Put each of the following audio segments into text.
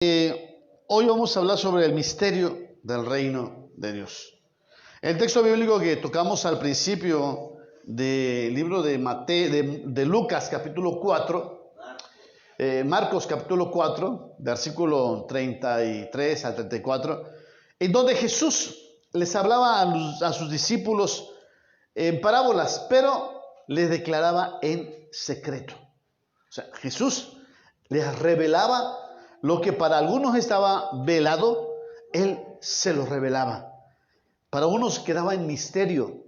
Hoy vamos a hablar sobre el misterio del reino de Dios. El texto bíblico que tocamos al principio del libro de Lucas capítulo 4, Marcos capítulo 4, versículo 33 al 34, en donde Jesús les hablaba a sus discípulos en parábolas, pero les declaraba en secreto. O sea, Jesús les revelaba lo que para algunos estaba velado, Él se lo revelaba. Para unos quedaba en misterio,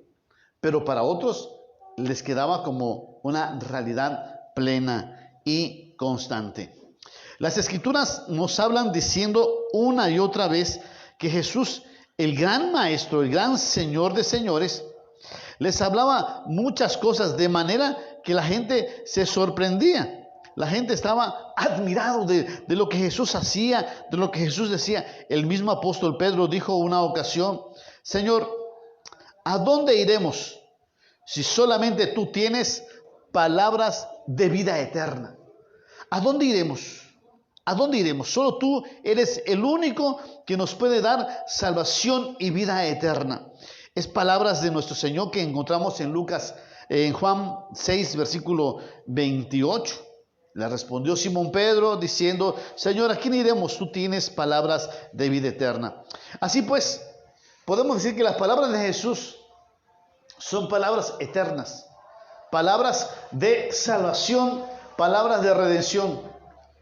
pero para otros les quedaba como una realidad plena y constante. Las Escrituras nos hablan diciendo una y otra vez que Jesús, el gran Maestro, el gran Señor de señores, les hablaba muchas cosas de manera que la gente se sorprendía. La gente estaba admirado de lo que Jesús hacía, de lo que Jesús decía. El mismo apóstol Pedro dijo una ocasión: Señor, ¿a dónde iremos si solamente tú tienes palabras de vida eterna? ¿A dónde iremos? ¿A dónde iremos? Solo tú eres el único que nos puede dar salvación y vida eterna. Es palabras de nuestro Señor que encontramos en Juan 6, versículo 28. Le respondió Simón Pedro diciendo: Señor, ¿a quién iremos? Tú tienes palabras de vida eterna. Así pues, podemos decir que las palabras de Jesús son palabras eternas, palabras de salvación, palabras de redención.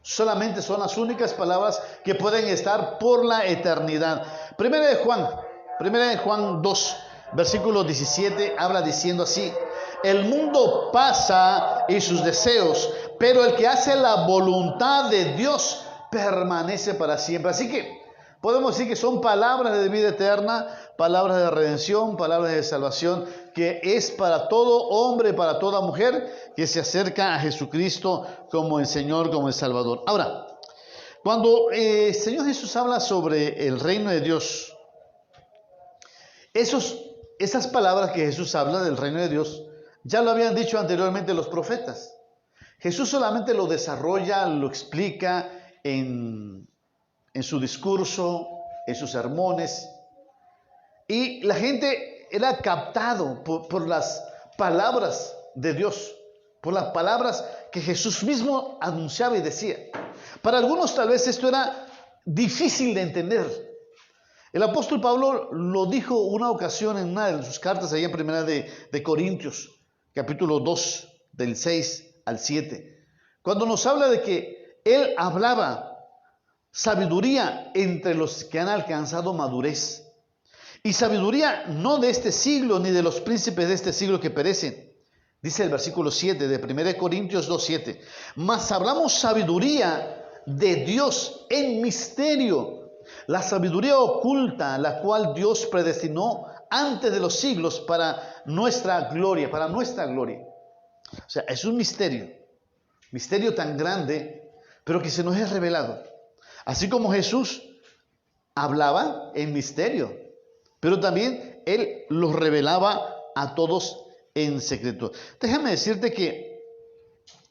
Solamente son las únicas palabras que pueden estar por la eternidad. Primera de Juan 2, versículo 17, habla diciendo así: el mundo pasa y sus deseos, pero el que hace la voluntad de Dios permanece para siempre. Así que podemos decir que son palabras de vida eterna, palabras de redención, palabras de salvación, que es para todo hombre, para toda mujer que se acerca a Jesucristo como el Señor, como el Salvador. Ahora, cuando el Señor Jesús habla sobre el reino de Dios, esas palabras que Jesús habla del reino de Dios, ya lo habían dicho anteriormente los profetas. Jesús solamente lo desarrolla, lo explica en su discurso, en sus sermones. Y la gente era captado por las palabras de Dios, por las palabras que Jesús mismo anunciaba y decía. Para algunos tal vez esto era difícil de entender. El apóstol Pablo lo dijo una ocasión en una de sus cartas, ahí en primera de Corintios, capítulo 2, del 6 al 7, cuando nos habla de que él hablaba sabiduría entre los que han alcanzado madurez, y sabiduría no de este siglo ni de los príncipes de este siglo que perecen. Dice el versículo 7 de 1 Corintios 2, 7, mas hablamos sabiduría de Dios en misterio, la sabiduría oculta, la cual Dios predestinó antes de los siglos para nuestra gloria, O sea, es un misterio tan grande, pero que se nos es revelado. Así como Jesús hablaba en misterio, pero también Él los revelaba a todos en secreto. Déjame decirte que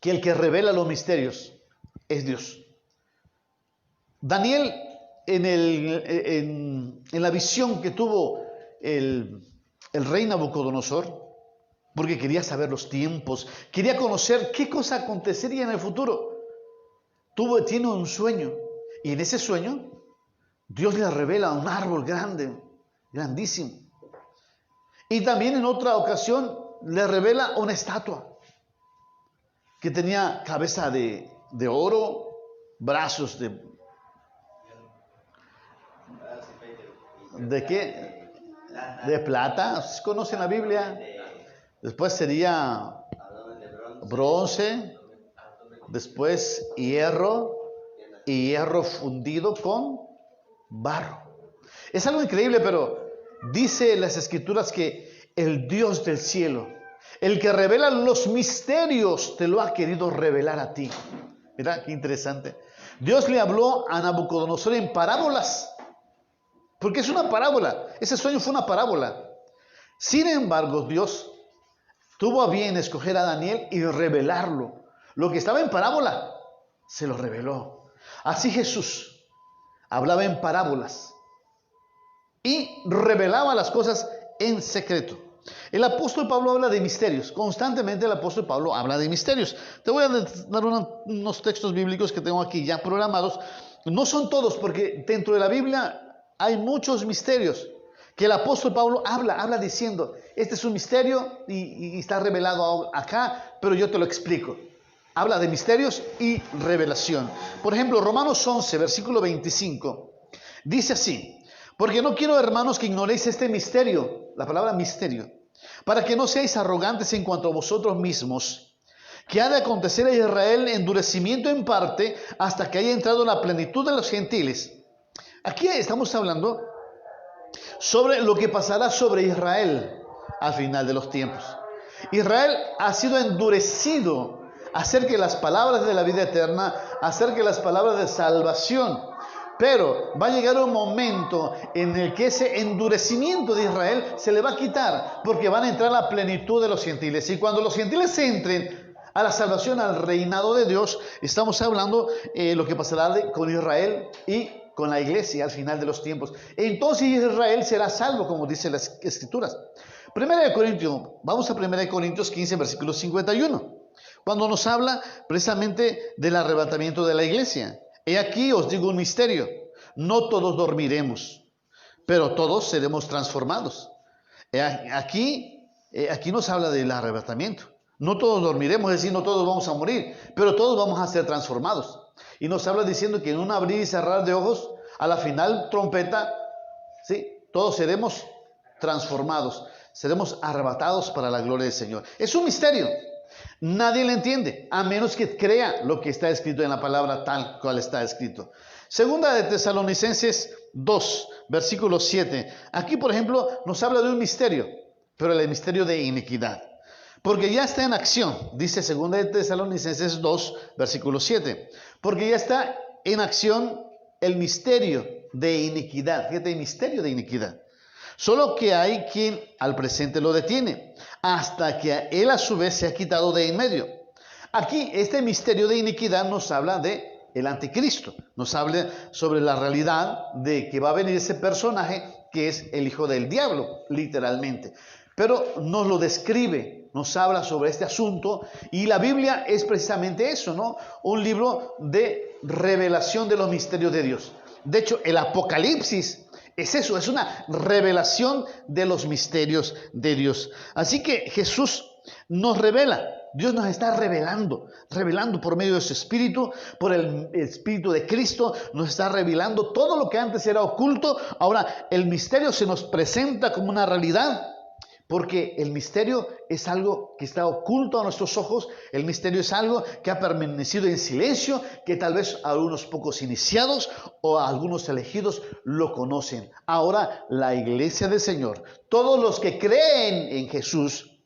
el que revela los misterios es Dios. Daniel, en la visión que tuvo el rey Nabucodonosor, porque quería saber los tiempos, quería conocer qué cosa acontecería en el futuro, tiene un sueño, y en ese sueño Dios le revela un árbol grande, grandísimo, y también en otra ocasión le revela una estatua que tenía cabeza de oro, brazos ¿de qué? De plata. ¿Ustedes conocen la Biblia? Después sería bronce, después hierro, y hierro fundido con barro. Es algo increíble, pero dice las Escrituras que el Dios del cielo, el que revela los misterios, te lo ha querido revelar a ti. Mira qué interesante. Dios le habló a Nabucodonosor en parábolas, porque es una parábola. Ese sueño fue una parábola. Sin embargo, Dios tuvo a bien escoger a Daniel y revelarlo. Lo que estaba en parábola, se lo reveló. Así Jesús hablaba en parábolas y revelaba las cosas en secreto. El apóstol Pablo habla de misterios. Constantemente el apóstol Pablo habla de misterios. Te voy a dar unos textos bíblicos que tengo aquí ya programados. No son todos, porque dentro de la Biblia hay muchos misterios que el apóstol Pablo habla diciendo, este es un misterio y está revelado acá, pero yo te lo explico. Habla de misterios y revelación. Por ejemplo, Romanos 11, versículo 25, dice así: porque no quiero, hermanos, que ignoréis este misterio, la palabra misterio, para que no seáis arrogantes en cuanto a vosotros mismos, que ha de acontecer a Israel endurecimiento en parte hasta que haya entrado la plenitud de los gentiles. Aquí estamos hablando sobre lo que pasará sobre Israel al final de los tiempos. Israel ha sido endurecido acerca de las palabras de la vida eterna, acerca de las palabras de salvación. Pero va a llegar un momento en el que ese endurecimiento de Israel se le va a quitar, porque van a entrar a la plenitud de los gentiles. Y cuando los gentiles entren a la salvación, al reinado de Dios, estamos hablando lo que pasará con Israel y con la iglesia al final de los tiempos. Entonces Israel será salvo, como dice las Escrituras. Vamos a 1 Corintios 15, versículo 51, cuando nos habla precisamente del arrebatamiento de la iglesia. He aquí os digo un misterio: no todos dormiremos, pero todos seremos transformados. Aquí nos habla del arrebatamiento. No todos dormiremos, es decir, no todos vamos a morir, pero todos vamos a ser transformados. Y nos habla diciendo que en un abrir y cerrar de ojos, a la final trompeta, ¿sí?, todos seremos transformados, seremos arrebatados para la gloria del Señor. Es un misterio. Nadie le entiende, a menos que crea lo que está escrito en la palabra tal cual está escrito. Segunda de Tesalonicenses 2, versículo 7. Aquí, por ejemplo, nos habla de un misterio, pero el misterio de iniquidad. Porque ya está en acción, dice segunda de Tesalonicenses 2, versículo 7. Porque ya está en acción el misterio de iniquidad. Fíjate, el misterio de iniquidad. Solo que hay quien al presente lo detiene, hasta que él a su vez se ha quitado de en medio. Aquí este misterio de iniquidad nos habla de el anticristo, nos habla sobre la realidad de que va a venir ese personaje que es el hijo del diablo, literalmente. Pero nos lo describe, nos habla sobre este asunto, y la Biblia es precisamente eso, ¿no? Un libro de revelación de los misterios de Dios. De hecho, el Apocalipsis es eso, es una revelación de los misterios de Dios. Así que Jesús nos revela, Dios nos está revelando por medio de su Espíritu, por el Espíritu de Cristo, nos está revelando todo lo que antes era oculto. Ahora el misterio se nos presenta como una realidad, porque el misterio es algo que está oculto a nuestros ojos. El misterio es algo que ha permanecido en silencio, que tal vez algunos pocos iniciados o algunos elegidos lo conocen. Ahora la iglesia del Señor, todos los que creen en Jesús,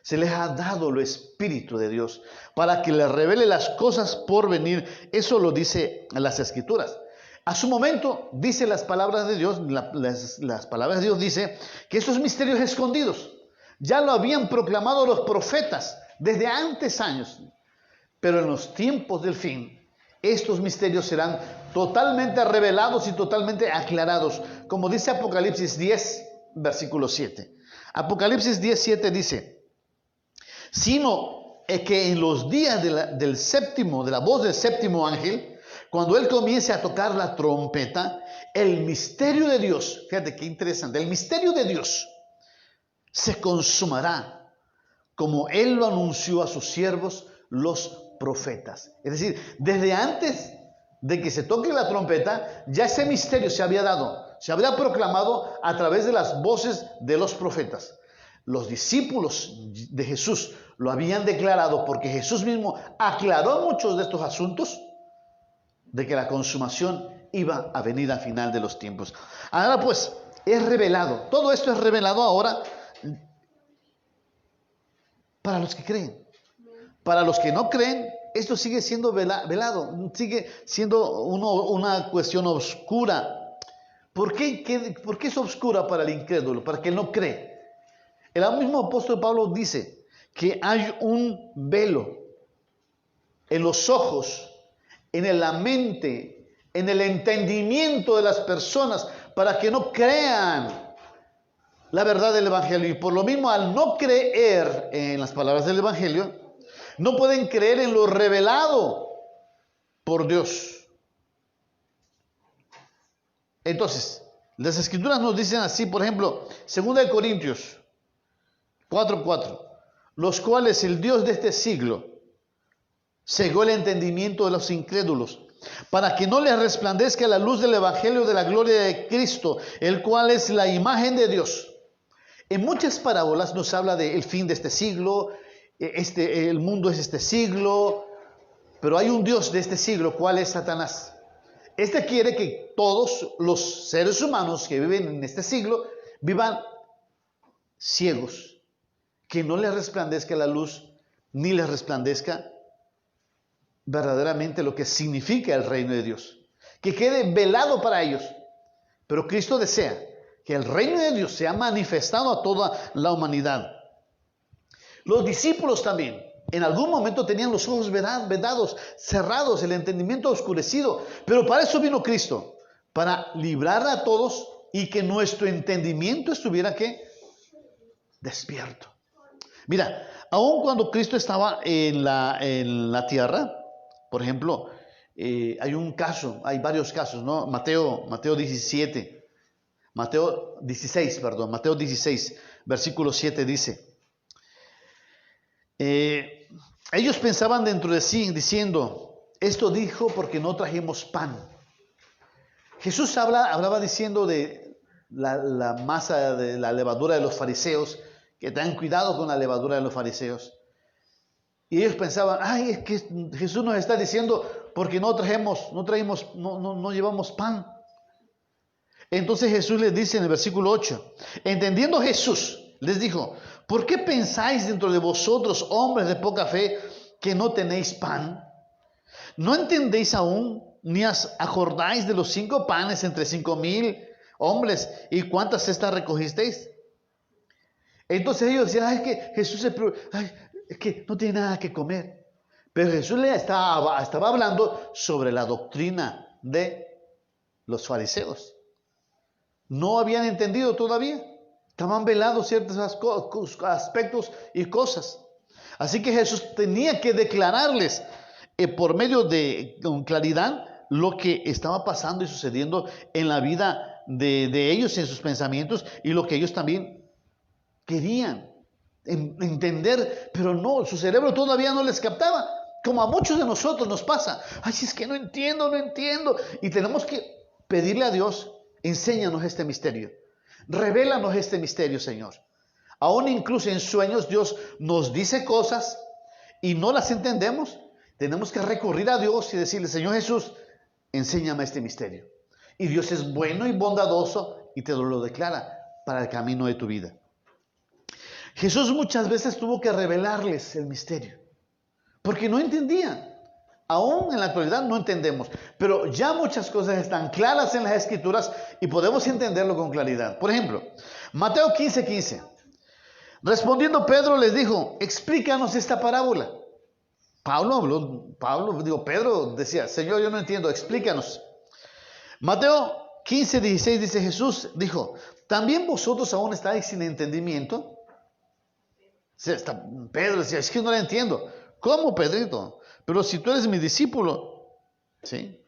se les ha dado el Espíritu de Dios para que les revele las cosas por venir. Eso lo dice las Escrituras. A su momento, dice las palabras de Dios, las palabras de Dios dice que estos misterios escondidos ya lo habían proclamado los profetas desde antes años. Pero en los tiempos del fin, estos misterios serán totalmente revelados y totalmente aclarados. Como dice Apocalipsis 10, versículo 7. Apocalipsis 10, 7 dice: sino que en los días de la voz del séptimo ángel, cuando él comience a tocar la trompeta, el misterio de Dios, fíjate qué interesante, el misterio de Dios se consumará, como él lo anunció a sus siervos, los profetas. Es decir, desde antes de que se toque la trompeta, ya ese misterio se había dado, se había proclamado a través de las voces de los profetas. Los discípulos de Jesús lo habían declarado, porque Jesús mismo aclaró muchos de estos asuntos, de que la consumación iba a venir al final de los tiempos. Ahora pues, es revelado. Todo esto es revelado ahora para los que creen. Para los que no creen, esto sigue siendo velado. Sigue siendo una cuestión oscura. ¿Por qué es oscura para el incrédulo? Para el que no cree. El mismo apóstol Pablo dice que hay un velo en los ojos, en la mente, en el entendimiento de las personas para que no crean la verdad del Evangelio. Y por lo mismo, al no creer en las palabras del Evangelio, no pueden creer en lo revelado por Dios. Entonces, las Escrituras nos dicen así, por ejemplo, 2 Corintios 4:4, los cuales el Dios de este siglo cegó el entendimiento de los incrédulos, para que no les resplandezca la luz del Evangelio de la gloria de Cristo, el cual es la imagen de Dios. En muchas parábolas nos habla del fin de este siglo, el mundo es este siglo, pero hay un Dios de este siglo, ¿cuál es Satanás? Este quiere que todos los seres humanos que viven en este siglo vivan ciegos, que no les resplandezca la luz, ni les resplandezca verdaderamente lo que significa el reino de Dios, que quede velado para ellos. Pero Cristo desea que el reino de Dios sea manifestado a toda la humanidad. Los discípulos también en algún momento tenían los ojos vedados, cerrados, el entendimiento oscurecido, pero para eso vino Cristo, para librar a todos y que nuestro entendimiento estuviera ¿qué? Despierto. Mira, aun cuando Cristo estaba en la tierra, por ejemplo, hay un caso, hay varios casos, ¿no? Mateo 16, versículo 7 dice, ellos pensaban dentro de sí, diciendo, esto dijo porque no trajimos pan. Jesús hablaba diciendo de la masa de la levadura de los fariseos, que tengan cuidado con la levadura de los fariseos. Y ellos pensaban, ay, es que Jesús nos está diciendo porque no llevamos pan. Entonces Jesús les dice en el versículo 8, entendiendo Jesús, les dijo, ¿por qué pensáis dentro de vosotros, hombres de poca fe, que no tenéis pan? ¿No entendéis aún, ni os acordáis de los 5 panes entre 5,000 hombres, y cuántas cestas recogisteis? Entonces ellos decían, ay, es que Jesús es que no tiene nada que comer. Pero Jesús le estaba hablando sobre la doctrina de los fariseos. No habían entendido todavía. Estaban velados ciertos aspectos y cosas. Así que Jesús tenía que declararles por medio de con claridad lo que estaba pasando y sucediendo en la vida de ellos, en sus pensamientos, y lo que ellos también querían entender, pero no, su cerebro todavía no les captaba, como a muchos de nosotros nos pasa. Ay, es que no entiendo, y tenemos que pedirle a Dios, enséñanos este misterio, revélanos este misterio, Señor. Aún incluso en sueños Dios nos dice cosas y no las entendemos, tenemos que recurrir a Dios y decirle, Señor Jesús, enséñame este misterio. Y Dios es bueno y bondadoso y te lo declara para el camino de tu vida. Jesús muchas veces tuvo que revelarles el misterio, porque no entendían. Aún en la actualidad no entendemos, pero ya muchas cosas están claras en las Escrituras y podemos entenderlo con claridad. Por ejemplo, Mateo 15:15. Respondiendo Pedro les dijo, explícanos esta parábola. Pedro decía, Señor, yo no entiendo, explícanos. Mateo 15:16 dice, Jesús dijo, ¿también vosotros aún estáis sin entendimiento? Pedro decía, es que no la entiendo. ¿Cómo, Pedrito? Pero si tú eres mi discípulo, ¿sí?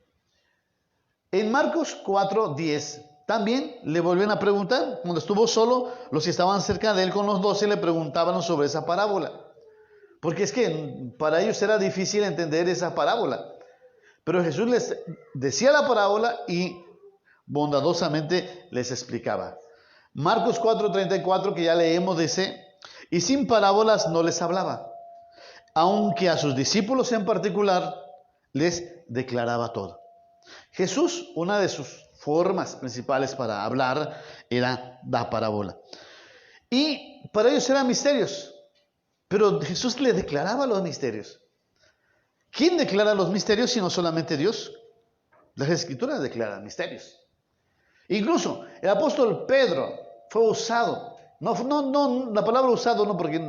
En Marcos 4:10 también le volvieron a preguntar. Cuando estuvo solo, los que estaban cerca de él con los 12 le preguntaban sobre esa parábola. Porque es que para ellos era difícil entender esa parábola. Pero Jesús les decía la parábola y bondadosamente les explicaba. Marcos 4:34, que ya leemos, dice, y sin parábolas no les hablaba, aunque a sus discípulos en particular les declaraba todo. Jesús, una de sus formas principales para hablar era la parábola. Y para ellos eran misterios, pero Jesús le declaraba los misterios. ¿Quién declara los misterios si no solamente Dios? Las Escrituras declaran misterios. Incluso el apóstol Pedro fue usado. No, la palabra usado no, porque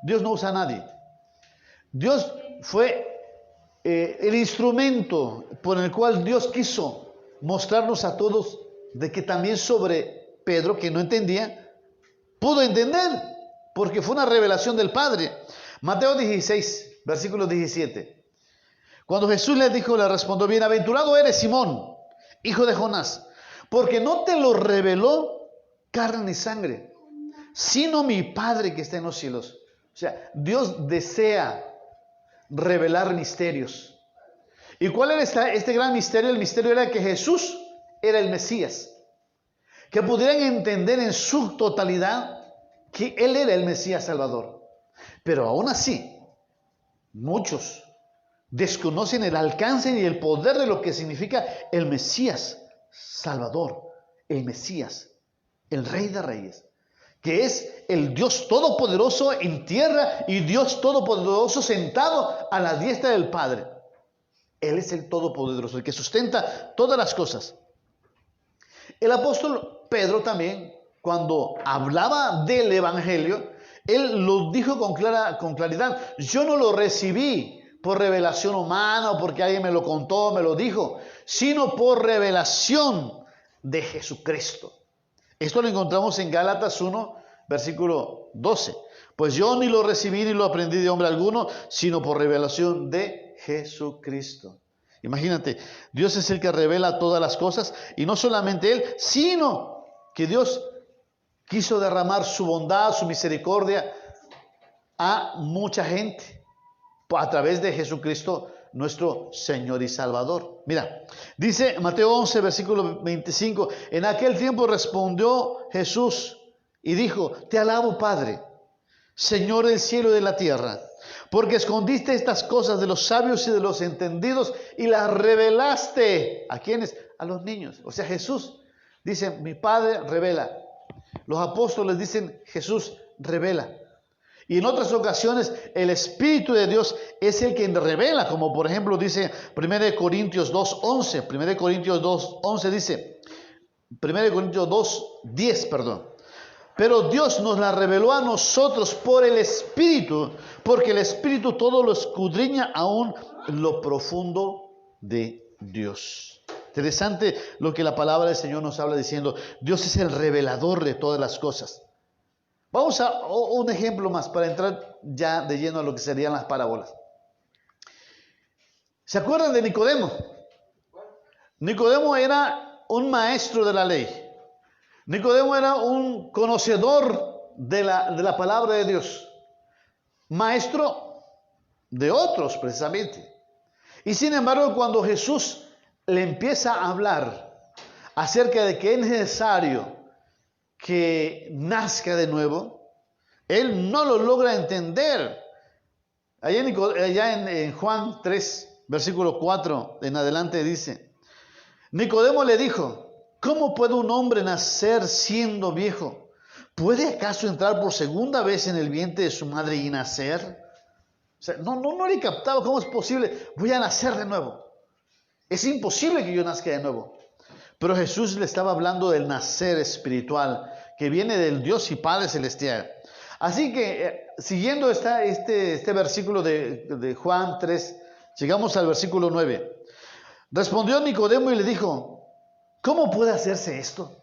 Dios no usa a nadie. Dios fue el instrumento por el cual Dios quiso mostrarnos a todos de que también sobre Pedro, que no entendía, pudo entender, porque fue una revelación del Padre. Mateo 16, versículo 17. Cuando Jesús le dijo, le respondió, bienaventurado eres, Simón, hijo de Jonás, porque no te lo reveló carne ni sangre, sino mi Padre que está en los cielos. O sea, Dios desea revelar misterios. ¿Y cuál era este gran misterio? El misterio era que Jesús era el Mesías. Que pudieran entender en su totalidad que Él era el Mesías Salvador. Pero aún así, muchos desconocen el alcance y el poder de lo que significa el Mesías Salvador, el Mesías, el Rey de Reyes, que es el Dios Todopoderoso en tierra y Dios Todopoderoso sentado a la diestra del Padre. Él es el Todopoderoso, el que sustenta todas las cosas. El apóstol Pedro también, cuando hablaba del Evangelio, él lo dijo con claridad. Yo no lo recibí por revelación humana o porque alguien me lo contó, me lo dijo, sino por revelación de Jesucristo. Esto lo encontramos en Gálatas 1, versículo 12. Pues yo ni lo recibí ni lo aprendí de hombre alguno, sino por revelación de Jesucristo. Imagínate, Dios es el que revela todas las cosas, y no solamente Él, sino que Dios quiso derramar su bondad, su misericordia a mucha gente a través de Jesucristo, nuestro Señor y Salvador. Mira, dice Mateo 11, versículo 25, en aquel tiempo respondió Jesús y dijo, te alabo, Padre, Señor del cielo y de la tierra, porque escondiste estas cosas de los sabios y de los entendidos y las revelaste. ¿A quiénes? A los niños. O sea, Jesús dice, mi Padre revela. Los apóstoles dicen, Jesús revela. Y en otras ocasiones el Espíritu de Dios es el que revela, como por ejemplo dice 1 Corintios 2:11. 1 Corintios 2:11 dice, 1 Corintios 2:10, perdón. Pero Dios nos la reveló a nosotros por el Espíritu, porque el Espíritu todo lo escudriña aún lo profundo de Dios. Interesante lo que la palabra del Señor nos habla diciendo, Dios es el revelador de todas las cosas. Vamos a un ejemplo más para entrar ya de lleno a lo que serían las parábolas. ¿Se acuerdan de Nicodemo? Nicodemo era un maestro de la ley. Nicodemo era un conocedor de la palabra de Dios. Maestro de otros, precisamente. Y sin embargo, cuando Jesús le empieza a hablar acerca de que es necesario que nazca de nuevo, él no lo logra entender. Allá en Juan 3, versículo 4 en adelante dice, Nicodemo le dijo, ¿cómo puede un hombre nacer siendo viejo? ¿Puede acaso entrar por segunda vez en el vientre de su madre y nacer? O sea, no le captaba cómo es posible, voy a nacer de nuevo. Es imposible que yo nazca de nuevo. Pero Jesús le estaba hablando del nacer espiritual que viene del Dios y Padre Celestial. Así que, siguiendo este versículo de Juan 3, llegamos al versículo 9. Respondió Nicodemo y le dijo, ¿cómo puede hacerse esto?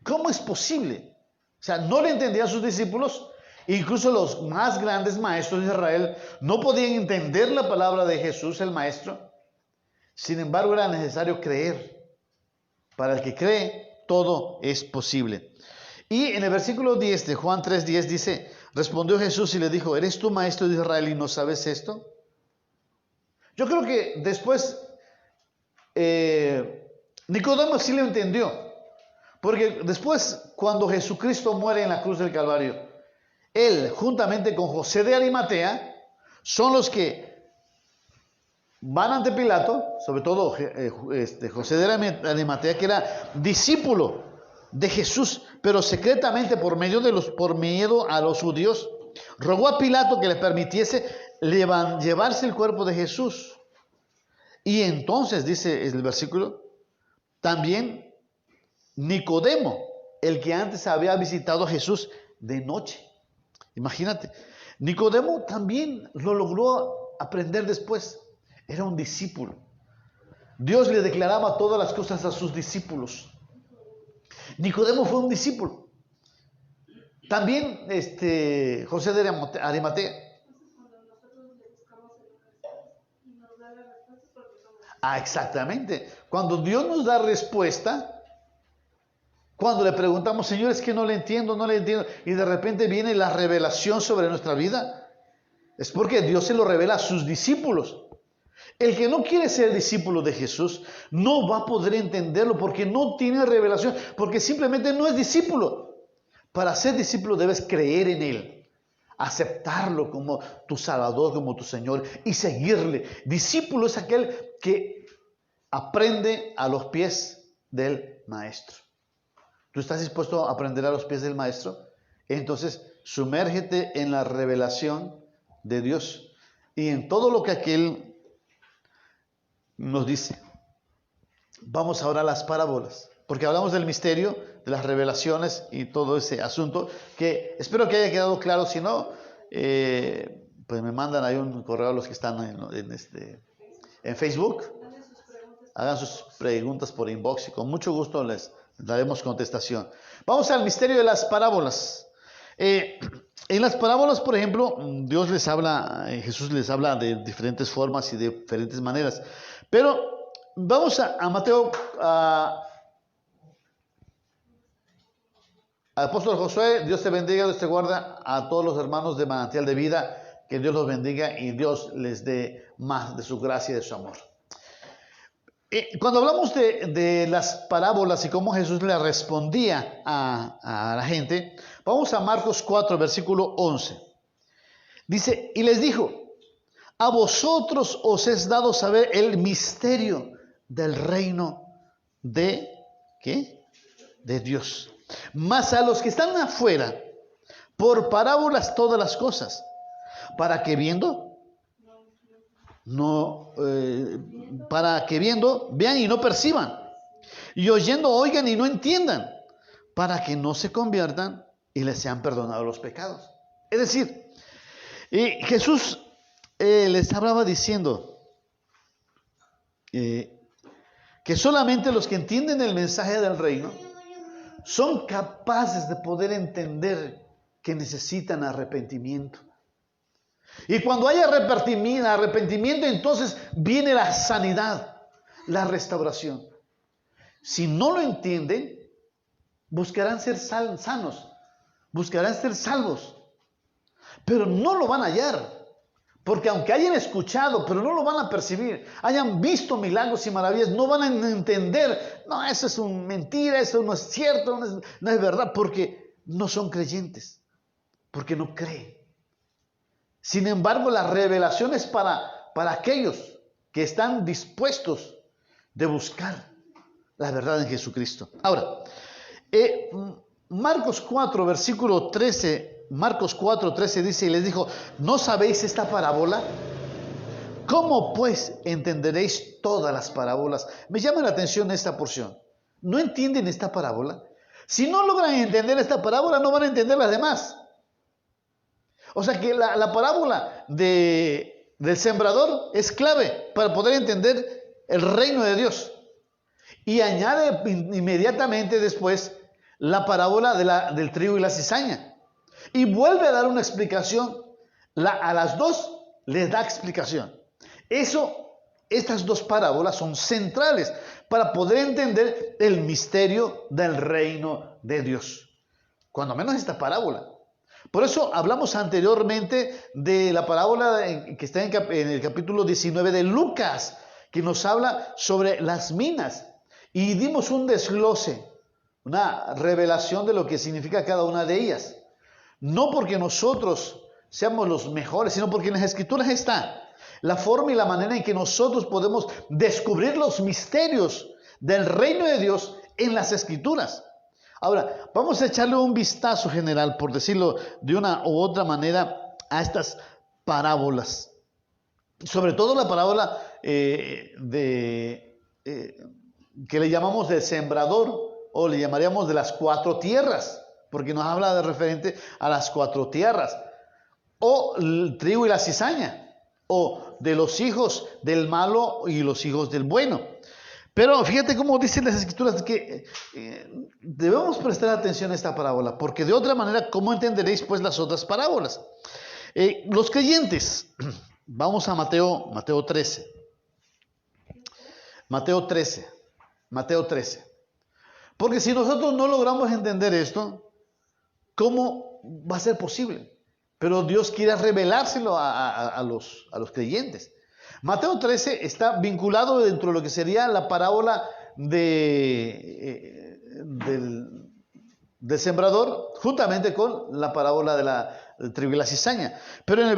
¿Cómo es posible? O sea, no le entendían sus discípulos. Incluso los más grandes maestros de Israel no podían entender la palabra de Jesús, el Maestro. Sin embargo, era necesario creer. Para el que cree, todo es posible. Y en el versículo 10 de Juan 3:10 dice, respondió Jesús y le dijo, ¿eres tú maestro de Israel y no sabes esto? Yo creo que después Nicodemo sí lo entendió. Porque después, cuando Jesucristo muere en la cruz del Calvario, él, juntamente con José de Arimatea, son los que van ante Pilato, sobre todo José de Arimatea, que era discípulo de Jesús, pero secretamente por miedo a los judíos, rogó a Pilato que le permitiese llevarse el cuerpo de Jesús. Y entonces, dice el versículo, también Nicodemo, el que antes había visitado a Jesús de noche. Imagínate, Nicodemo también lo logró aprender después. Era un discípulo. Dios le declaraba todas las cosas a sus discípulos. Nicodemo fue un discípulo. También José de Arimatea. Exactamente. Cuando Dios nos da respuesta, cuando le preguntamos, Señor, es que no le entiendo, y de repente viene la revelación sobre nuestra vida, es porque Dios se lo revela a sus discípulos. El que no quiere ser discípulo de Jesús no va a poder entenderlo porque no tiene revelación, porque simplemente no es discípulo. Para ser discípulo debes creer en Él, aceptarlo como tu Salvador, como tu Señor y seguirle. Discípulo es aquel que aprende a los pies del Maestro. ¿Tú estás dispuesto a aprender a los pies del Maestro? Entonces, sumérgete en la revelación de Dios y en todo lo que aquel nos dice. Vamos ahora a las parábolas, porque hablamos del misterio, de las revelaciones y todo ese asunto, que espero que haya quedado claro. Si no, pues me mandan ahí un correo a los que están en Facebook. Hagan sus preguntas por inbox y con mucho gusto les daremos contestación. Vamos al misterio de las parábolas. En las parábolas, por ejemplo, Dios les habla, Jesús les habla de diferentes formas y de diferentes maneras. Pero vamos a Mateo, Apóstol Josué. Dios te bendiga, Dios te guarda. A todos los hermanos de Manantial de Vida, que Dios los bendiga y Dios les dé más de su gracia y de su amor. Cuando hablamos de las parábolas y cómo Jesús le respondía a la gente, vamos a Marcos 4, versículo 11. Dice, y les dijo, a vosotros os es dado saber el misterio del reino de, ¿qué? De Dios. Mas a los que están afuera, por parábolas todas las cosas, para que viendo, vean y no perciban, y oyendo oigan y no entiendan, para que no se conviertan y les sean perdonados los pecados. Es decir, Jesús les hablaba diciendo que solamente los que entienden el mensaje del reino son capaces de poder entender que necesitan arrepentimiento. Y cuando hay arrepentimiento, entonces viene la sanidad, la restauración. Si no lo entienden, buscarán ser sanos, buscarán ser salvos, pero no lo van a hallar. Porque aunque hayan escuchado, pero no lo van a percibir, hayan visto milagros y maravillas, no van a entender, no, eso es una mentira, eso no es cierto, no es verdad, porque no son creyentes, porque no creen. Sin embargo, la revelación es para aquellos que están dispuestos de buscar la verdad en Jesucristo. Ahora, Marcos 4, versículo 13, Marcos 4, 13 dice, y les dijo, ¿no sabéis esta parábola? ¿Cómo pues entenderéis todas las parábolas? Me llama la atención esta porción. ¿No entienden esta parábola? Si no logran entender esta parábola, no van a entender las demás. O sea que la parábola del sembrador es clave para poder entender el reino de Dios. Y añade inmediatamente después la parábola del trigo y la cizaña. Y vuelve a dar una explicación. A las dos les da explicación. Estas dos parábolas son centrales para poder entender el misterio del reino de Dios. Cuando menos esta parábola. Por eso hablamos anteriormente de la parábola que está en el capítulo 19 de Lucas, que nos habla sobre las minas. Y dimos un desglose, una revelación de lo que significa cada una de ellas. No porque nosotros seamos los mejores, sino porque en las Escrituras está la forma y la manera en que nosotros podemos descubrir los misterios del reino de Dios en las Escrituras. Ahora, vamos a echarle un vistazo general, por decirlo de una u otra manera, a estas parábolas. Sobre todo la parábola que le llamamos del sembrador, o le llamaríamos de las 4 tierras, porque nos habla de referente a las 4 tierras, o el trigo y la cizaña. o de los hijos del malo y los hijos del bueno. Pero fíjate cómo dicen las Escrituras que debemos prestar atención a esta parábola, porque de otra manera, ¿cómo entenderéis pues las otras parábolas? Los creyentes, vamos a Mateo 13. Mateo 13. Porque si nosotros no logramos entender esto, ¿cómo va a ser posible? Pero Dios quiere revelárselo a los creyentes. Mateo 13 está vinculado dentro de lo que sería la parábola del sembrador, juntamente con la parábola de la trigo y la cizaña. Pero en el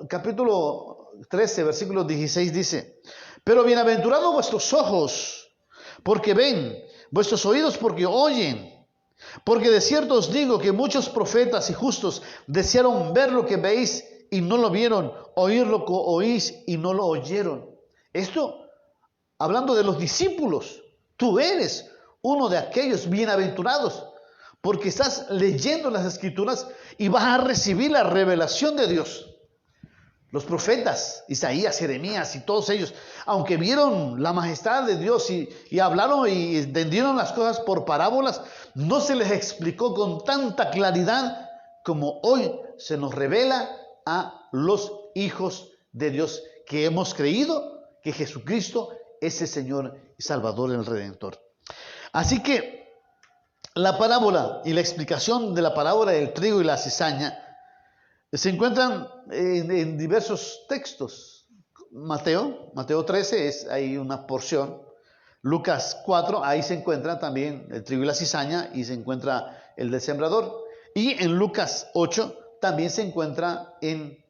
capítulo 13, versículo 16 dice: pero bienaventurados vuestros ojos, porque ven, vuestros oídos, porque oyen. Porque de cierto os digo que muchos profetas y justos desearon ver lo que veis y no lo vieron, oír lo que oís y no lo oyeron. Esto, hablando de los discípulos, tú eres uno de aquellos bienaventurados, porque estás leyendo las Escrituras y vas a recibir la revelación de Dios. Los profetas, Isaías, Jeremías y todos ellos, aunque vieron la majestad de Dios y hablaron y entendieron las cosas por parábolas, no se les explicó con tanta claridad como hoy se nos revela a los hijos de Dios, que hemos creído que Jesucristo es el Señor y Salvador, el Redentor. Así que la parábola y la explicación de la parábola del trigo y la cizaña se encuentran en diversos textos. Mateo 13 hay una porción. Lucas 4, ahí se encuentra también el trigo y la cizaña y se encuentra el del sembrador. Y en Lucas 8 también se encuentra el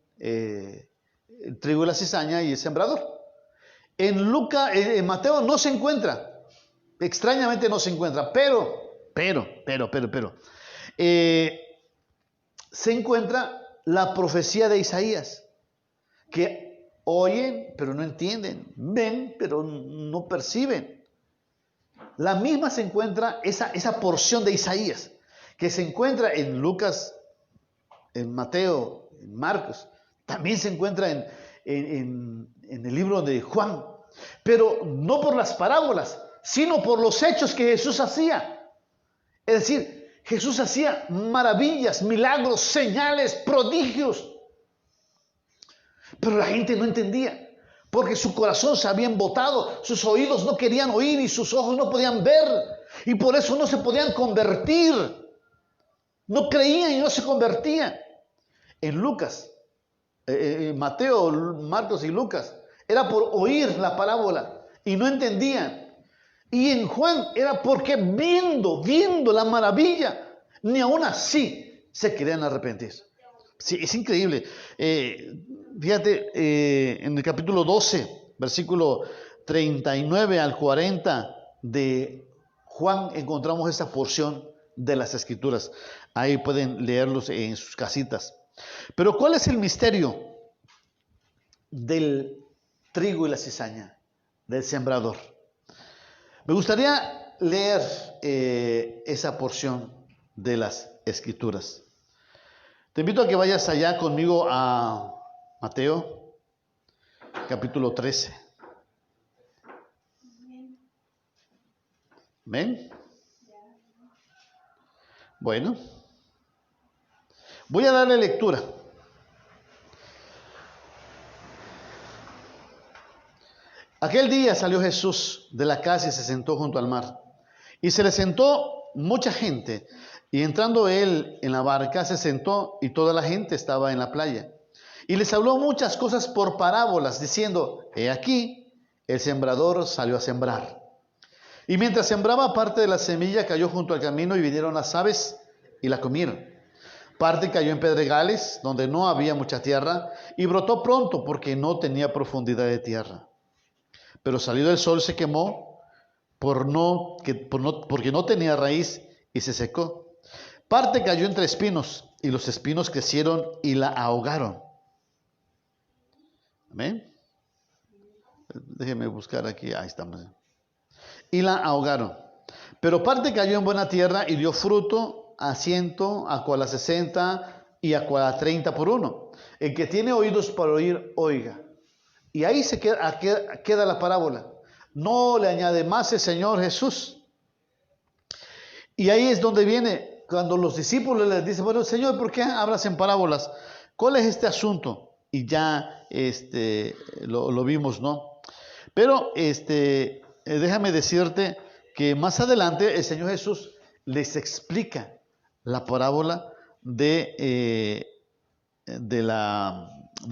trigo y la cizaña y el sembrador. En Mateo no se encuentra, extrañamente no se encuentra, pero se encuentra la profecía de Isaías, que oyen pero no entienden, ven pero no perciben. La misma se encuentra esa porción de Isaías, que se encuentra en Lucas, en Mateo, en Marcos, también se encuentra en el libro de Juan, pero no por las parábolas, sino por los hechos que Jesús hacía. Es decir, Jesús hacía maravillas, milagros, señales, prodigios. Pero la gente no entendía, porque su corazón se había embotado, sus oídos no querían oír y sus ojos no podían ver. Y por eso no se podían convertir. No creían y no se convertían. En Lucas, Mateo, Marcos y Lucas, era por oír la parábola y no entendían. Y en Juan era porque viendo la maravilla, ni aún así se querían arrepentir. Sí, es increíble. Fíjate, en el capítulo 12, versículo 39 al 40 de Juan, encontramos esa porción de las Escrituras. Ahí pueden leerlos en sus casitas. Pero ¿cuál es el misterio del trigo y la cizaña, del sembrador? Me gustaría leer esa porción de las Escrituras. Te invito a que vayas allá conmigo a Mateo, capítulo 13. ¿Ven? Bueno, voy a darle lectura. Aquel día salió Jesús de la casa y se sentó junto al mar. Y se le sentó mucha gente. Y entrando él en la barca, se sentó y toda la gente estaba en la playa. Y les habló muchas cosas por parábolas, diciendo: he aquí, el sembrador salió a sembrar. Y mientras sembraba, parte de la semilla cayó junto al camino y vinieron las aves y la comieron. Parte cayó en pedregales, donde no había mucha tierra, y brotó pronto porque no tenía profundidad de tierra. Pero salido el sol se quemó porque no tenía raíz y se secó. Parte cayó entre espinos y los espinos crecieron y la ahogaron. ¿Amén? Déjenme buscar aquí. Ahí estamos. Y la ahogaron. Pero parte cayó en buena tierra y dio fruto a 100, a cual a 60 y a cual a 30 por uno. El que tiene oídos para oír, oiga. Y ahí se queda la parábola. No le añade más el Señor Jesús. Y ahí es donde viene, cuando los discípulos les dicen, bueno, Señor, ¿por qué hablas en parábolas? ¿Cuál es este asunto? Y ya lo vimos, ¿no? Pero déjame decirte que más adelante el Señor Jesús les explica la parábola del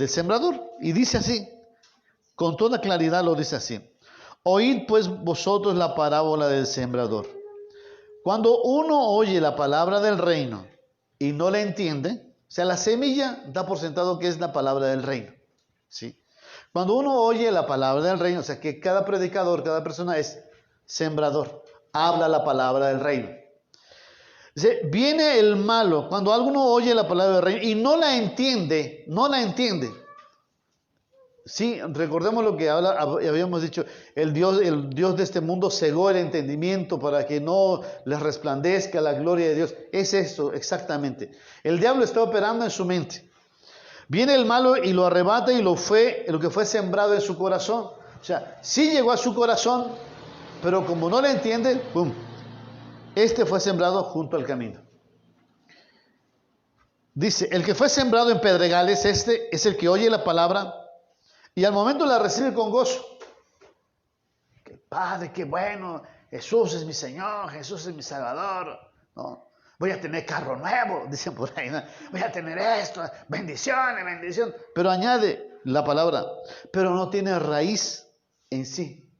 sembrador. Y dice así, con toda claridad lo dice así. Oíd pues vosotros la parábola del sembrador. Cuando uno oye la palabra del reino y no la entiende, o sea, la semilla da por sentado que es la palabra del reino, ¿sí? Cuando uno oye la palabra del reino, o sea, que cada predicador, cada persona es sembrador, habla la palabra del reino. Dice, viene el malo, cuando alguno oye la palabra del reino y no la entiende, Sí, recordemos lo que habíamos dicho, el Dios de este mundo cegó el entendimiento para que no les resplandezca la gloria de Dios. Es eso, exactamente. El diablo está operando en su mente. Viene el malo y lo arrebata y lo que fue sembrado en su corazón. O sea, sí llegó a su corazón, pero como no le entiende, ¡pum! Fue sembrado junto al camino. Dice, el que fue sembrado en pedregales, es el que oye la palabra y al momento la recibe con gozo. ¡Qué padre, qué bueno! Jesús es mi Señor, Jesús es mi Salvador. ¿No? Voy a tener carro nuevo, dicen por ahí, ¿no? Voy a tener esto, bendición. Pero añade la palabra, pero no tiene raíz en sí.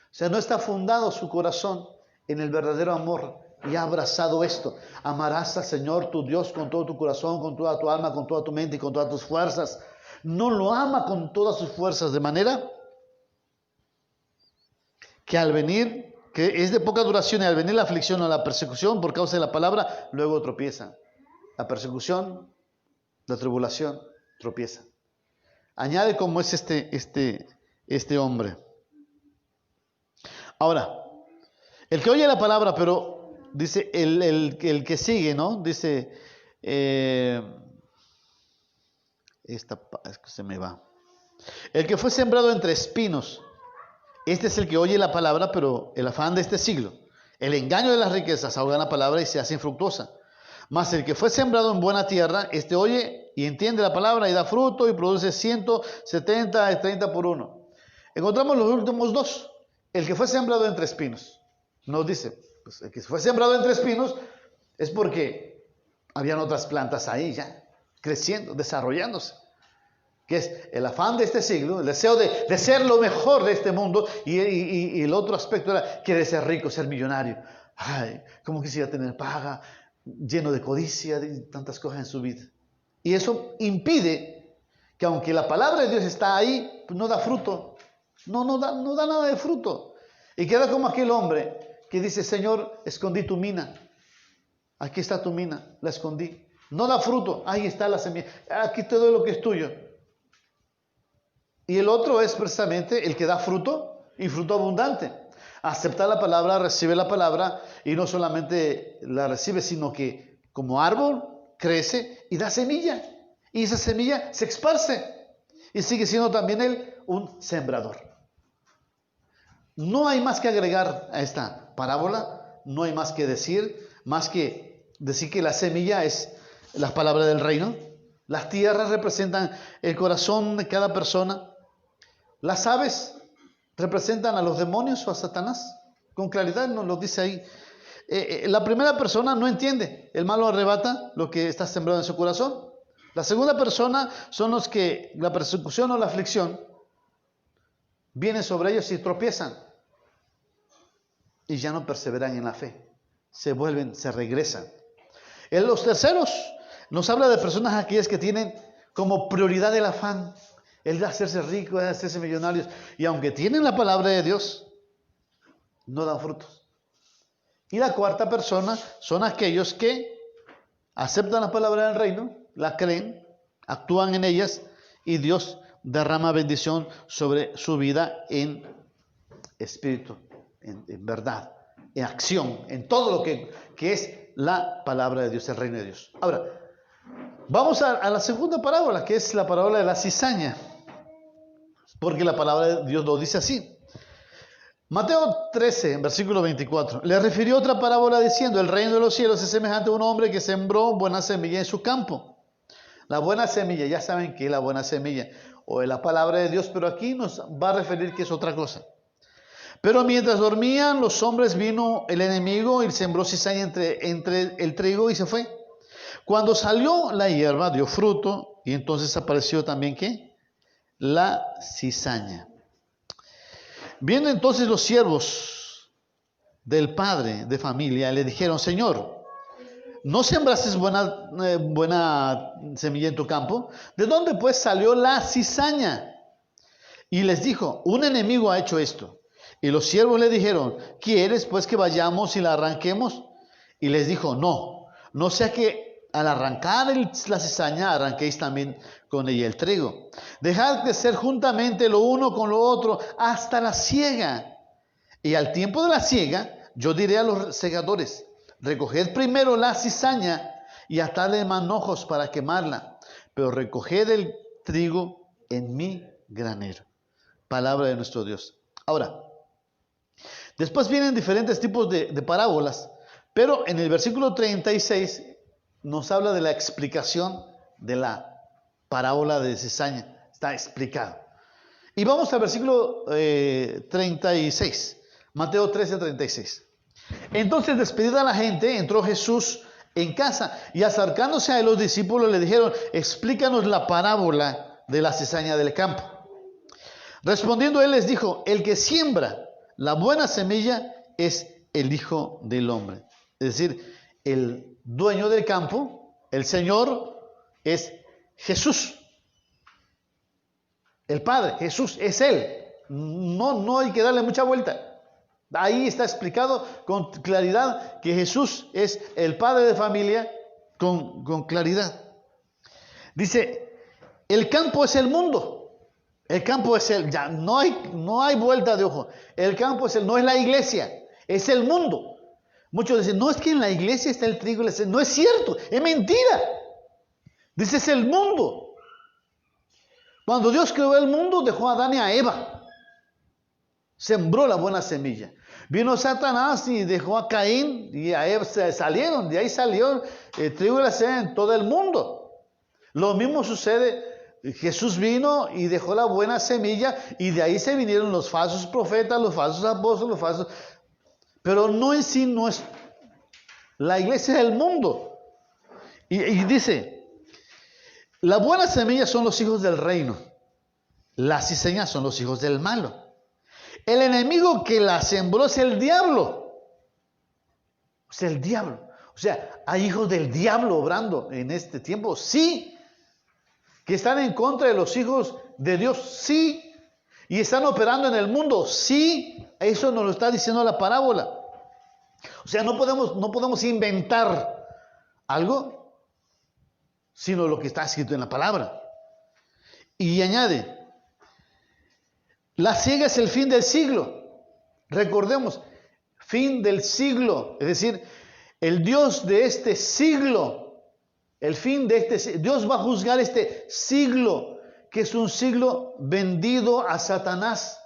O sea, no está fundado su corazón en el verdadero amor y ha abrazado esto. Amarás al Señor tu Dios con todo tu corazón, con toda tu alma, con toda tu mente y con todas tus fuerzas. No lo ama con todas sus fuerzas, de manera que al venir, que es de poca duración, y al venir la aflicción o la persecución por causa de la palabra, luego tropieza. La persecución, la tribulación, tropieza. Añade cómo es este hombre. Ahora, el que oye la palabra, pero dice el que sigue, ¿no? Dice, es que se me va. El que fue sembrado entre espinos, este es el que oye la palabra, pero el afán de este siglo, el engaño de las riquezas ahoga la palabra y se hace infructuosa. Mas el que fue sembrado en buena tierra, este oye y entiende la palabra y da fruto y produce 170 y 30 por uno. Encontramos los últimos dos. El que fue sembrado entre espinos. Nos dice, pues el que fue sembrado entre espinos es porque habían otras plantas ahí ya, creciendo, desarrollándose. Que es el afán de este siglo, el deseo de ser lo mejor de este mundo, y el otro aspecto era quiere ser rico, ser millonario. Ay, cómo quisiera tener paga, lleno de codicia, de tantas cosas en su vida. Y eso impide que aunque la palabra de Dios está ahí, pues no da fruto, no da nada de fruto. Y queda como aquel hombre que dice, Señor, escondí tu mina, aquí está tu mina, la escondí. No da fruto, ahí está la semilla, aquí te doy lo que es tuyo. Y el otro es precisamente el que da fruto y fruto abundante. Acepta la palabra, recibe la palabra y no solamente la recibe, sino que como árbol crece y da semilla. Y esa semilla se esparce y sigue siendo también él un sembrador. No hay más que agregar a esta parábola, no hay más que decir que la semilla es la palabra del reino. Las tierras representan el corazón de cada persona. Las aves representan a los demonios o a Satanás. Con claridad nos lo dice ahí. La primera persona no entiende. El malo arrebata lo que está sembrado en su corazón. La segunda persona son los que la persecución o la aflicción viene sobre ellos y tropiezan. Y ya no perseveran en la fe. Se regresan. Los terceros nos habla de personas aquellas que tienen como prioridad el afán. El de hacerse ricos, el de hacerse millonarios. Y aunque tienen la palabra de Dios, no dan frutos. Y la cuarta persona son aquellos que aceptan la palabra del reino, la creen, actúan en ellas y Dios derrama bendición sobre su vida en espíritu, en verdad, en acción, en todo lo que es la palabra de Dios, el reino de Dios. Ahora, Vamos a la segunda parábola, que es la parábola de la cizaña, porque la palabra de Dios lo dice así. Mateo 13, versículo 24. Le refirió otra parábola diciendo: el reino de los cielos es semejante a un hombre que sembró buena semilla en su campo. La buena semilla, ya saben que es la buena semilla, o es la palabra de Dios, pero aquí nos va a referir que es otra cosa. Pero mientras dormían los hombres, vino el enemigo y sembró cizaña entre el trigo y se fue. Cuando salió la hierba, dio fruto, y entonces apareció también, ¿qué? La cizaña. Viendo entonces los siervos del padre de familia, le dijeron: Señor, ¿no sembraste buena semilla en tu campo? ¿De dónde pues salió la cizaña? Y les dijo: un enemigo ha hecho esto. Y los siervos le dijeron: ¿quieres pues que vayamos y la arranquemos? Y les dijo: no sea que al arrancar la cizaña arranquéis también con ella el trigo. Dejad crecer juntamente lo uno con lo otro hasta la siega. Y al tiempo de la siega, yo diré a los segadores: recoged primero la cizaña y atadle manojos para quemarla, pero recoged el trigo en mi granero. Palabra de nuestro Dios. Ahora, después vienen diferentes tipos de parábolas, pero en el versículo 36 nos habla de la explicación de la parábola de cizaña. Está explicado. Y vamos al versículo 36, Mateo 13, 36. Entonces, despedida la gente, entró Jesús en casa y acercándose a él, los discípulos le dijeron: explícanos la parábola de la cizaña del campo. Respondiendo él les dijo: el que siembra la buena semilla es el Hijo del Hombre. Es decir, el dueño del campo, el Señor, es Jesús. El Padre, Jesús, es Él. No hay que darle mucha vuelta. Ahí está explicado con claridad que Jesús es el padre de familia, con claridad. Dice: el campo es el mundo. El campo es ya no hay vuelta de ojo. El campo no es la iglesia, es el mundo. Muchos dicen: no, es que en la iglesia está el trigo. No es cierto, es mentira. Dice: es el mundo. Cuando Dios creó el mundo, dejó a Adán y a Eva. Sembró la buena semilla. Vino Satanás y dejó a Caín y a Eva, salieron. De ahí salió el trigo y la cizaña en todo el mundo. Lo mismo sucede. Jesús vino y dejó la buena semilla, y de ahí se vinieron los falsos profetas, los falsos apóstoles, los falsos. Pero no en sí, no es la iglesia del mundo. Y dice: la buena semilla son los hijos del reino, las cizañas son los hijos del malo. El enemigo que la sembró es el diablo. Es el diablo. O sea, hay hijos del diablo obrando en este tiempo, sí. Que están en contra de los hijos de Dios, sí. Y están operando en el mundo, sí. Eso nos lo está diciendo la parábola. O sea, no podemos inventar algo, sino lo que está escrito en la palabra. Y añade: la siega es el fin del siglo. Recordemos, fin del siglo, es decir, el Dios de este siglo. El fin de Dios va a juzgar este siglo, que es un siglo vendido a Satanás.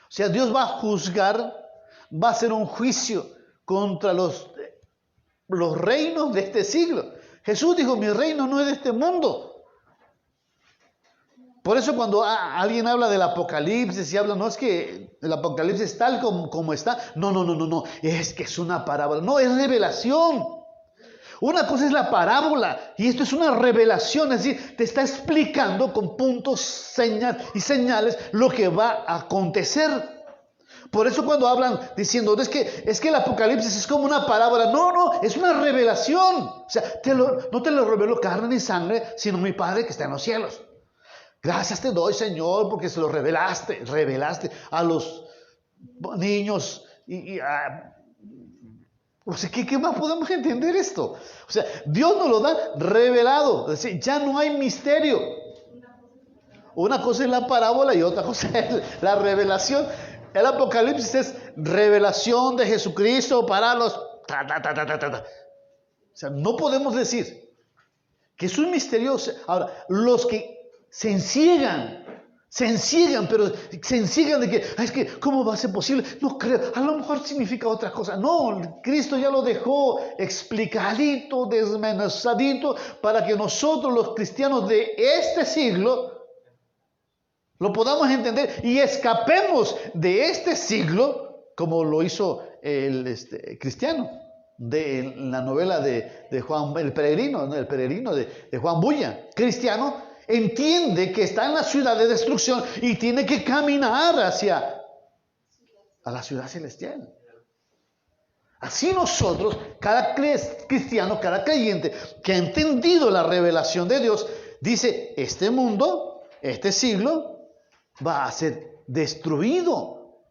O sea, Dios va a juzgar, va a hacer un juicio contra los reinos de este siglo. Jesús dijo: mi reino no es de este mundo. Por eso cuando alguien habla del Apocalipsis y habla, no es que el Apocalipsis es tal como está. No. Es que es una parábola. No, es revelación. Una cosa es la parábola y esto es una revelación, es decir, te está explicando con puntos y señales lo que va a acontecer. Por eso cuando hablan diciendo: es que el Apocalipsis es como una parábola. No, es una revelación. O sea, no te lo reveló carne ni sangre, sino mi Padre que está en los cielos. Gracias te doy, Señor, porque se lo revelaste a los niños o sea, ¿qué más podemos entender esto? O sea, Dios nos lo da revelado. Es decir, ya no hay misterio. Una cosa es la parábola y otra cosa es la revelación. El Apocalipsis es revelación de Jesucristo para los... O sea, no podemos decir que es un misterio. Ahora, los que se enciegan, pero se enciegan de que, es que, ¿cómo va a ser posible? No creo, a lo mejor significa otra cosa. No, Cristo ya lo dejó explicadito, desmenuzadito, para que nosotros los cristianos de este siglo lo podamos entender y escapemos de este siglo, como lo hizo el cristiano de la novela de Juan, el peregrino de Juan Bulla. Cristiano entiende que está en la ciudad de destrucción y tiene que caminar hacia a la ciudad celestial. Así nosotros, cada cristiano, cada creyente que ha entendido la revelación de Dios, dice, este mundo, este siglo, va a ser destruido.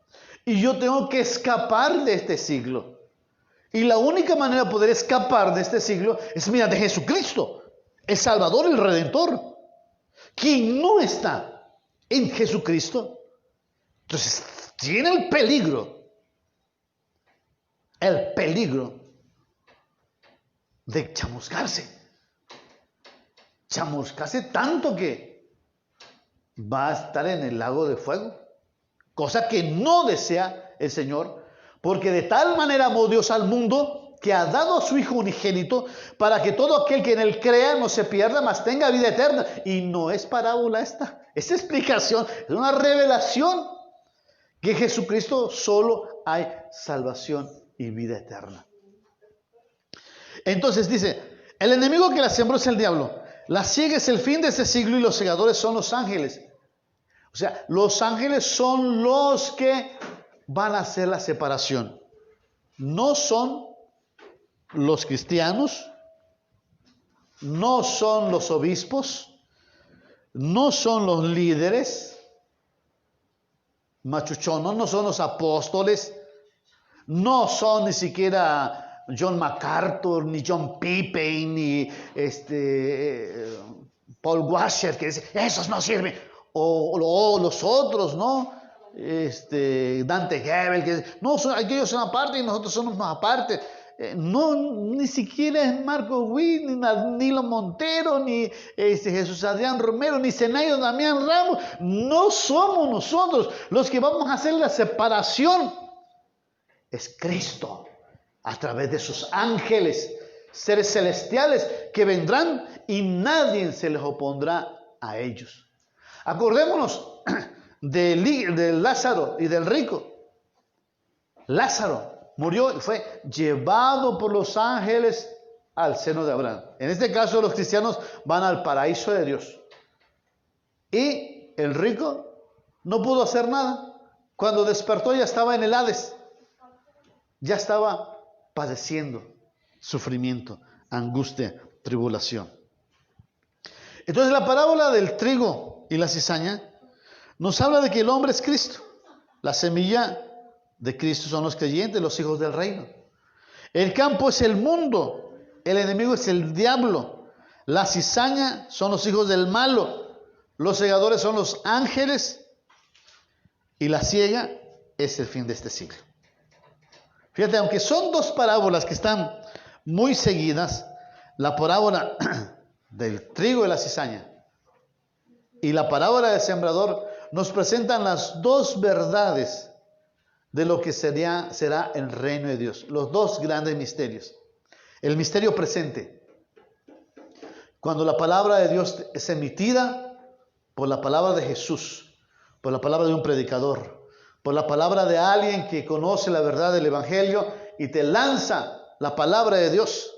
Y yo tengo que escapar de este siglo. Y la única manera de poder escapar de este siglo es mediante Jesucristo, el Salvador, el Redentor. Quien no está en Jesucristo, entonces tiene el peligro de chamuscarse tanto que va a estar en el lago de fuego, cosa que no desea el Señor, porque de tal manera amó Dios al mundo que ha dado a su Hijo unigénito para que todo aquel que en él crea no se pierda, mas tenga vida eterna. Y no es parábola esta explicación, es una revelación que en Jesucristo solo hay salvación y vida eterna. Entonces dice, el enemigo que la sembró es el diablo, la siega es el fin de este siglo y los segadores son los ángeles. O sea, los ángeles son los que van a hacer la separación. No son los cristianos, no son los obispos, no son los líderes machuchonos, no son los apóstoles, no son ni siquiera John MacArthur, ni John Piper, ni Paul Washer, que dice, esos no sirven. O los otros, ¿no? Dante Gebel, que dice, no, aquellos son aparte y nosotros somos aparte. No, ni siquiera es Marco Witt, ni Nilo Montero, ni Jesús Adrián Romero, ni Zenayo Damián Ramos. No somos nosotros los que vamos a hacer la separación. Es Cristo, a través de sus ángeles, seres celestiales que vendrán y nadie se les opondrá a ellos. Acordémonos de Lázaro y del rico. Lázaro murió y fue llevado por los ángeles al seno de Abraham. En este caso los cristianos van al paraíso de Dios. Y el rico no pudo hacer nada. Cuando despertó ya estaba en el Hades. Ya estaba padeciendo sufrimiento, angustia, tribulación. Entonces la parábola del trigo y la cizaña nos habla de que el hombre es Cristo. La semilla de Cristo son los creyentes, los hijos del reino. El campo es el mundo, el enemigo es el diablo. La cizaña son los hijos del malo, los segadores son los ángeles y la siega es el fin de este siglo. Fíjate, aunque son dos parábolas que están muy seguidas, la parábola del trigo y la cizaña y la parábola del sembrador nos presentan las dos verdades de lo que será el reino de Dios. Los dos grandes misterios. El misterio presente, cuando la palabra de Dios es emitida por la palabra de Jesús, por la palabra de un predicador, por la palabra de alguien que conoce la verdad del Evangelio y te lanza la palabra de Dios.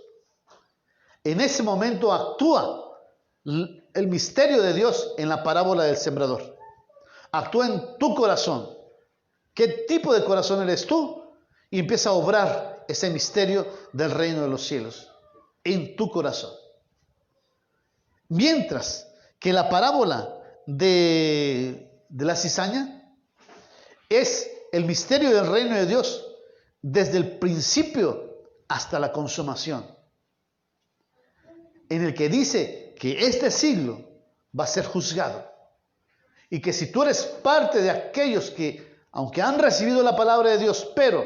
En ese momento actúa el misterio de Dios en la parábola del sembrador. Actúa en tu corazón. ¿Qué tipo de corazón eres tú? Y empieza a obrar ese misterio del reino de los cielos en tu corazón. Mientras que la parábola de la cizaña es el misterio del reino de Dios desde el principio hasta la consumación, en el que dice que este siglo va a ser juzgado y que si tú eres parte de aquellos que, aunque han recibido la palabra de Dios, pero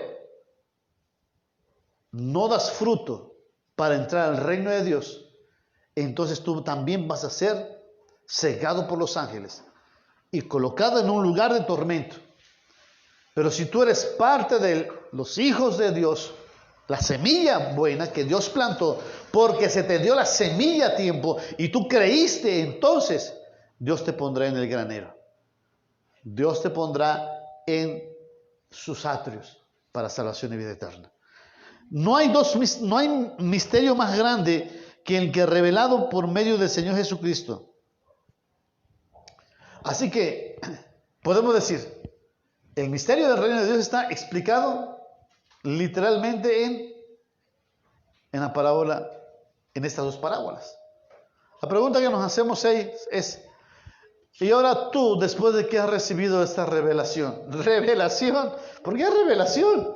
no das fruto para entrar al reino de Dios, entonces tú también vas a ser cegado por los ángeles y colocado en un lugar de tormento. Pero si tú eres parte de los hijos de Dios, la semilla buena que Dios plantó, porque se te dio la semilla a tiempo y tú creíste, entonces Dios te pondrá en el granero. Dios te pondrá en sus atrios para salvación y vida eterna. No hay misterio más grande que el que revelado por medio del Señor Jesucristo. Así que podemos decir, el misterio del reino de Dios está explicado literalmente en la parábola, en estas dos parábolas. La pregunta que nos hacemos es, y ahora tú, después de que has recibido esta revelación, ¿por qué revelación?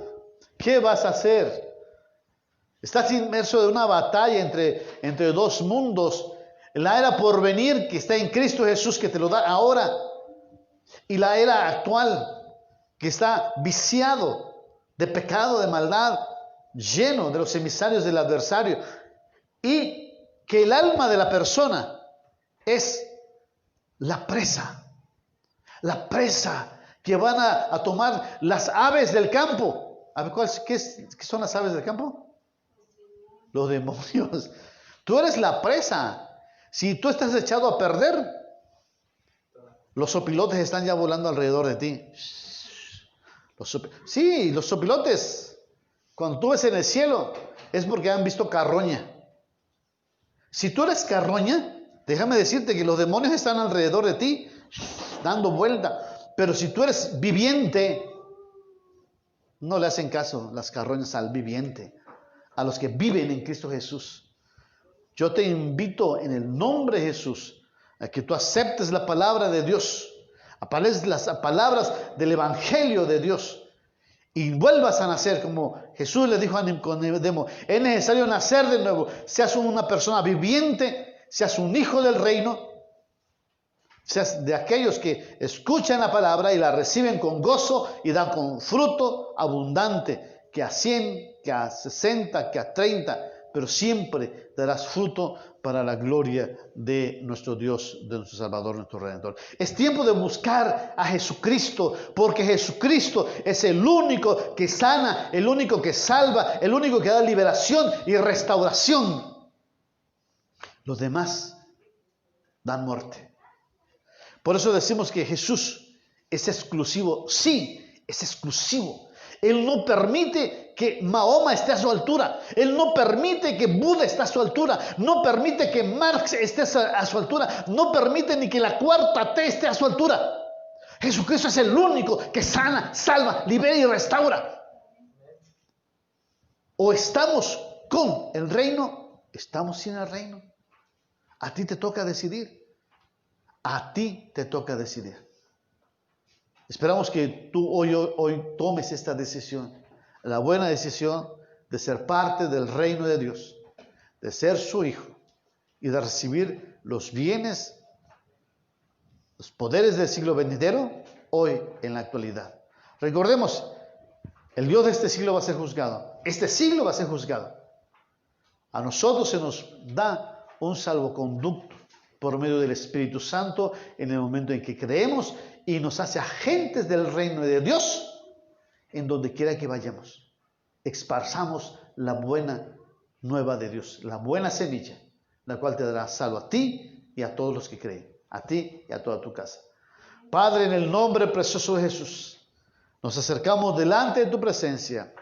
¿Qué vas a hacer? Estás inmerso en una batalla entre dos mundos, la era por venir que está en Cristo Jesús, que te lo da ahora, y la era actual, que está viciado de pecado, de maldad, lleno de los emisarios del adversario, y que el alma de la persona es la presa que van a tomar las aves del campo. A ver, ¿qué son las aves del campo? Los demonios. Tú eres la presa. Si tú estás echado a perder, los sopilotes están ya volando alrededor de ti. Los sopilotes, cuando tú ves en el cielo, es porque han visto carroña. Si tú eres carroña, déjame decirte que los demonios están alrededor de ti, dando vuelta. Pero si tú eres viviente, no le hacen caso las carroñas al viviente, a los que viven en Cristo Jesús. Yo te invito en el nombre de Jesús a que tú aceptes la palabra de Dios, las palabras del Evangelio de Dios, y vuelvas a nacer, como Jesús le dijo a Nicodemo. Es necesario nacer de nuevo. Seas una persona viviente, seas un hijo del reino, seas de aquellos que escuchan la palabra y la reciben con gozo y dan con fruto abundante, que a 100, que a 60, que a 30, pero siempre darás fruto para la gloria de nuestro Dios, de nuestro Salvador, nuestro Redentor. Es tiempo de buscar a Jesucristo, porque Jesucristo es el único que sana, el único que salva, el único que da liberación y restauración. Los demás dan muerte. Por eso decimos que Jesús es exclusivo. Sí, es exclusivo. Él no permite que Mahoma esté a su altura. Él no permite que Buda esté a su altura. No permite que Marx esté a su altura. No permite ni que la cuarta T esté a su altura. Jesucristo es el único que sana, salva, libera y restaura. O estamos con el reino, estamos sin el reino. A ti te toca decidir. A ti te toca decidir. Esperamos que tú hoy tomes esta decisión, la buena decisión de ser parte del reino de Dios, de ser su hijo y de recibir los bienes, los poderes del siglo venidero hoy en la actualidad. Recordemos, el Dios de este siglo va a ser juzgado. Este siglo va a ser juzgado. A nosotros se nos da un salvoconducto por medio del Espíritu Santo en el momento en que creemos y nos hace agentes del reino de Dios en donde quiera que vayamos. Esparzamos la buena nueva de Dios, la buena semilla, la cual te dará salvo a ti y a todos los que creen, a ti y a toda tu casa. Padre, en el nombre precioso de Jesús, nos acercamos delante de tu presencia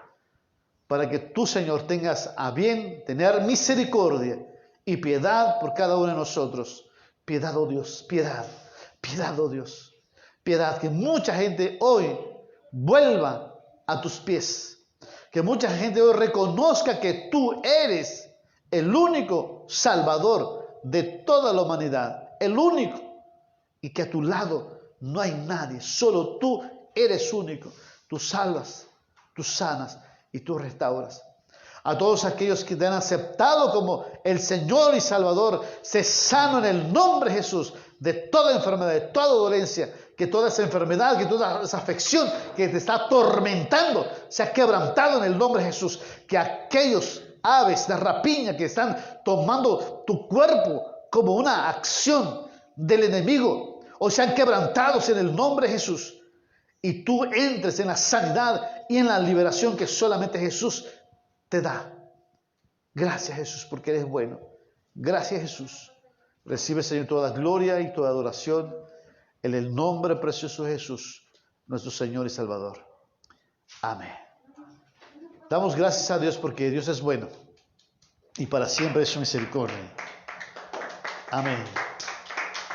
para que tú, Señor, tengas a bien tener misericordia y piedad por cada uno de nosotros. Piedad, oh Dios, piedad, oh Dios. Piedad, que mucha gente hoy vuelva a tus pies. Que mucha gente hoy reconozca que tú eres el único Salvador de toda la humanidad. El único. Y que a tu lado no hay nadie. Solo tú eres único. Tú salvas, tú sanas y tú restauras. A todos aquellos que te han aceptado como el Señor y Salvador, sé sano en el nombre de Jesús de toda enfermedad, de toda dolencia, que toda esa enfermedad, que toda esa afección que te está atormentando, sea quebrantado en el nombre de Jesús. Que aquellos aves de rapiña que están tomando tu cuerpo como una acción del enemigo, hoy sean quebrantados en el nombre de Jesús. Y tú entres en la sanidad y en la liberación que solamente Jesús te da. Gracias, Jesús, porque eres bueno. Gracias, Jesús. Recibe, Señor, toda gloria y toda adoración en el nombre precioso de Jesús, nuestro Señor y Salvador. Amén. Damos gracias a Dios porque Dios es bueno y para siempre es su misericordia. Amén.